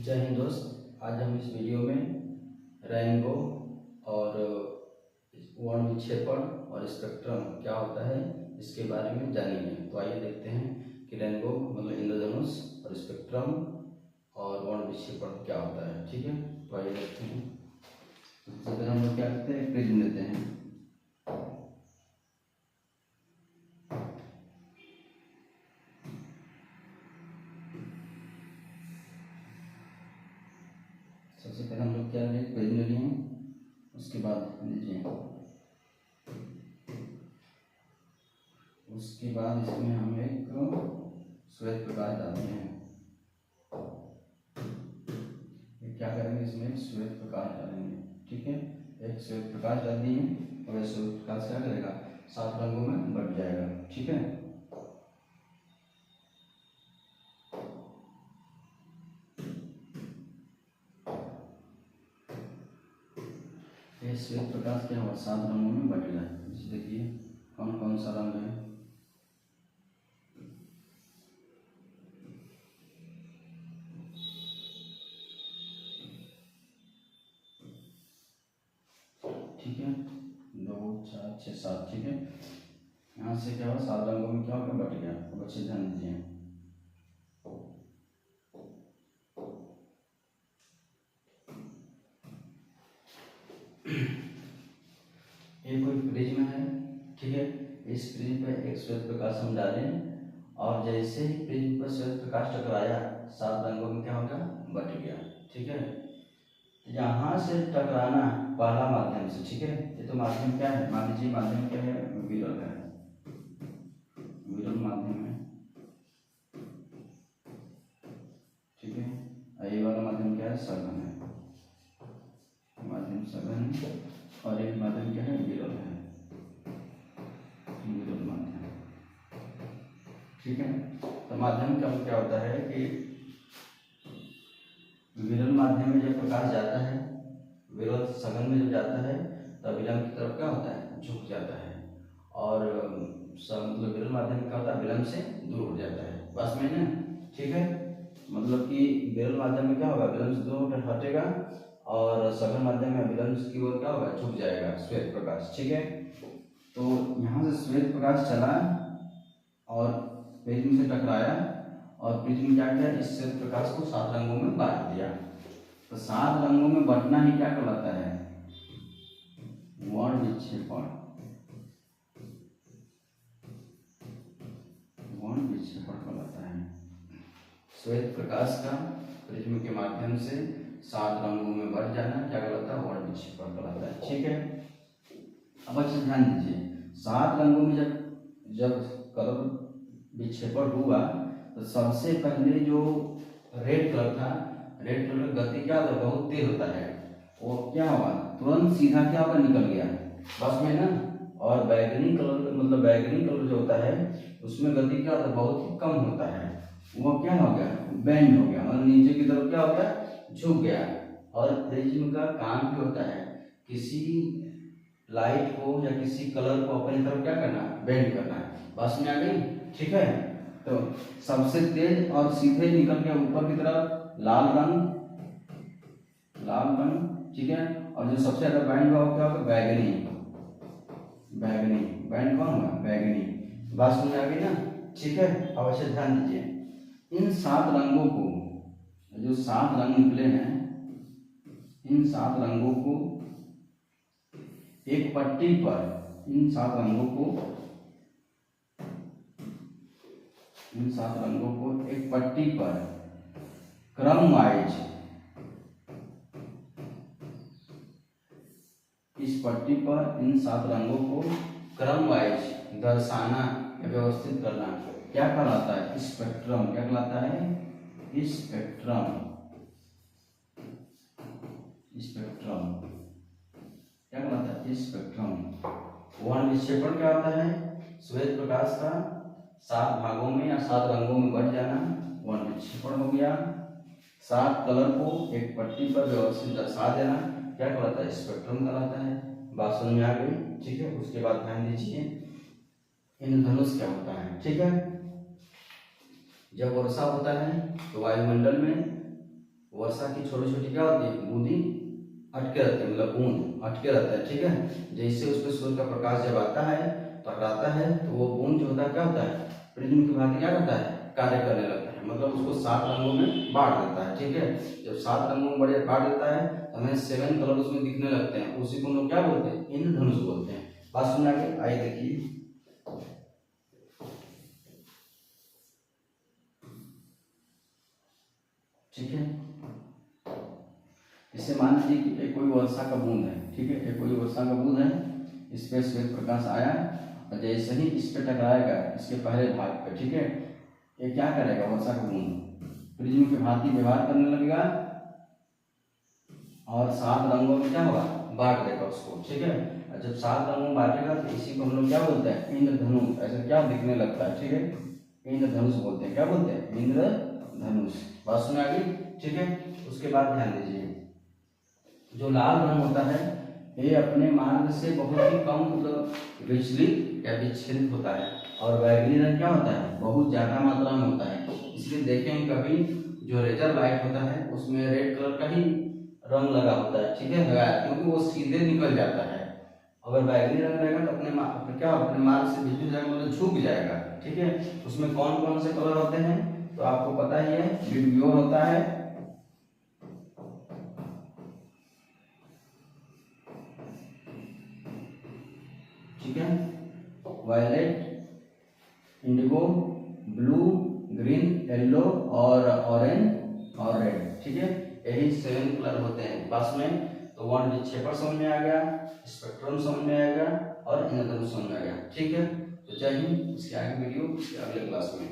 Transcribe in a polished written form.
जय हिंद दोस्त। आज हम इस वीडियो में रेनबो और वर्ण विक्षेपण और स्पेक्ट्रम क्या होता है इसके बारे में जानेंगे। तो आइए देखते हैं कि रेनबो मतलब इंद्रधनुष और स्पेक्ट्रम और वर्ण विक्षेपण क्या होता है। ठीक है, तो आइए देखते हैं। सबसे पहले हम लोग क्या करते हैं, प्रिज्म लेते हैं। सबसे पहले हम लोग क्या लें, प्रिज्म ले लिए। उसके बाद लीजिए, उसके बाद इसमें हम एक श्वेत प्रकाश डालते हैं। क्या करेंगे, इसमें एक श्वेत प्रकाश डालेंगे। ठीक है, एक श्वेत प्रकाश डाल दिए और यह श्वेत प्रकाश क्या करेगा, 7 रंगों में बट जाएगा। ठीक है, ये श्वेत प्रकाश क्या हुआ, 7 रंगों में बट गया। देखिए कौन कौन सा रंग है। ठीक है, 2 4 6 7। ठीक है, यहाँ से क्या हुआ, 7 रंगों में क्या होगा, बट गया। अब अच्छे ध्यान दीजिए, ये कोई प्रिज्म है। ठीक है, इस प्रिज्म पे एक श्वेत प्रकाश हम डालें और जैसे ही प्रिज्म पर श्वेत प्रकाश टकराया, 7 रंगों में क्या होगा, बट गया। ठीक है, यहाँ से टकराना पहला माध्यम से। ठीक है, ये तो माध्यम क्या है, मान लीजिए माध्यम क्या है, विरल है, विरल माध्यम है। ठीक है, ये वाला माध्यम क्या है, सघन है, माध्यम सघन है। और एक माध्यम क्या है, विरल है, विरल माध्यम। ठीक है, तो माध्यम का क्या होता है कि विरल माध्यम में जब प्रकाश जाता है, विरल सघन में जब जाता है तब विलंब की तरफ क्या होता है, झुक जाता है। और मतलब विरल माध्यम क्या होता है, विलंब से दूर हो जाता है। बस में ना, ठीक है, मतलब कि विरल माध्यम में क्या होगा, विलंब से दूर हटेगा और सघन माध्यम में विलंब की ओर क्या होगा, झुक जाएगा श्वेत प्रकाश। ठीक है, तो यहाँ से श्वेत प्रकाश चला और प्रिज्म से टकराया और प्रिज्म क्या किया, इस श्वेत प्रकाश को 7 रंगों में बांट दिया। तो 7 रंगों में बंटना ही क्या कहलाता है, वर्ण विक्षेपण। वर्ण विक्षेपण कहलाता है। श्वेत प्रकाश का प्रिज्म के माध्यम से 7 रंगों में बट जाना क्या कहलाता है, वर्ण विक्षेपण कहलाता है। ठीक है, अब अच्छे ध्यान दीजिए, 7 रंगों में जब कलर विक्षेपण हुआ तो सबसे पहले जो रेड कलर था, रेड कलर की गति क्या होता है, बहुत तेज होता है। वो क्या हुआ, तुरंत सीधा क्या होगा, निकल गया बस में ना। और बैगनी कलर मतलब बैगनी कलर जो होता है उसमें गति क्या होता है, बहुत ही कम होता है। वो क्या हो गया, बेंड हो गया और नीचे की तरफ क्या हो गया, झुक गया। और प्रिज्म का काम भी होता है किसी लाइट को या किसी कलर को अपनी तरफ क्या करना, बेंड करना। बस में आ गई। ठीक है, तो सबसे तेज और सीधे निकल गया ऊपर की तरफ लाल रंग। ठीक है, और जो सबसे ज्यादा बैंड हुआ क्या होगा, बैगनी। बैगनी बैंड कौन हुआ, बैगनी। बात समझ आ गई ना। ठीक है, अब अच्छे ध्यान दीजिए, इन 7 रंगों को, जो 7 रंग निकले हैं, इन 7 रंगों को एक पट्टी पर, इन 7 रंगों को एक पट्टी पर क्रम वाइज, इस पट्टी पर इन 7 रंगों को क्रम वाइज दर्शाना या व्यवस्थित करना क्या कहलाता है, स्पेक्ट्रम। क्या कहलाता है, स्पेक्ट्रम। स्पेक्ट्रम क्या कहलाता है, स्पेक्ट्रम। वर्ण विक्षेपण क्या होता है, श्वेत प्रकाश का 7 भागों में या 7 रंगों में बट जाना, वर्ण विक्षेपण हो गया। 7 कलर को एक पट्टी पर व्यवस्थित दर्शा देना क्या कहलाता है, स्पेक्ट्रम कहलाता है। बात समझ में आ गई। ठीक है, उसके बाद ध्यान दीजिए, इंद्रधनुष क्या होता है। ठीक है, जब वर्षा होता है तो वायुमंडल में वर्षा की छोटी छोटी क्या होती है, बूंदी अटके रहते हैं, मतलब बूंद अटके रहता है, ठीक है। जैसे उस पर सूर्य का प्रकाश जब आता है, टकराता है, तो वो बूंद जो होता है क्या होता है, प्रिज्म की भांति क्या करता है, कार्य करने लगता है, मतलब उसको 7 रंगों में बांट देता है, ठीक है। जब 7 रंगों में बांट देता है तो हमें 7 कलर उसमें दिखने लगते हैं, उसी को हम लोग क्या बोलते हैं, इंद्रधनुष बोलते हैं। बात सुनना के आइए देखिए, ठीक है। इसे मान लीजिए कि एक कोई वर्षा का बूंद है, ठीक है, एक कोई वर्षा का बूंद है, इस पे श्वेत प्रकाश आया और जैसे ही इस पे टकराएगा इसके पहले भाग पे, ठीक है, ये क्या करेगा, वर्षा का बूंद प्रिज्म की भांति व्यवहार करने लगेगा और 7 रंगों में क्या होगा, बांट देगा उसको, ठीक है। और जब 7 रंगों में बांटेगा तो इसी को हम लोग क्या बोलते हैं, इंद्रधनुष, ऐसा क्या दिखने लगता है, ठीक है, इंद्रधनुष बोलते हैं, क्या बोलते हैं, इंद्रधनुष। बात सुने आगे, ठीक है। उसके बाद ध्यान दीजिए, जो लाल रंग होता है ये अपने मार्ग से बहुत ही कम मतलब विचलित या विच्छेदित होता है, और बैगनी रंग क्या होता है, बहुत ज्यादा मात्रा में होता है। इसलिए देखें कभी जो लेजर लाइट होता है उसमें रेड कलर का ही रंग लगा होता है, ठीक है, लगाया, क्योंकि वो सीधे निकल जाता है। अगर बैगनी रंग रहेगा तो अपने मार्ग से बिजली जाएगा, मतलब झुक जाएगा, ठीक है। उसमें कौन कौन से कलर होते हैं तो आपको पता ही है, विबग्योर होता है, ठीक है, violet, indigo, blue, green, yellow और ऑरेंज और रेड, ठीक है। यही 7 कलर होते हैं पास में। तो 1 विक्षेपण समझ में आ गया, स्पेक्ट्रम समझ में आ गया और इंद्रधनुष समझ में आ गया, ठीक है। तो जय हिंद, इसके आगे वीडियो अगले क्लास में।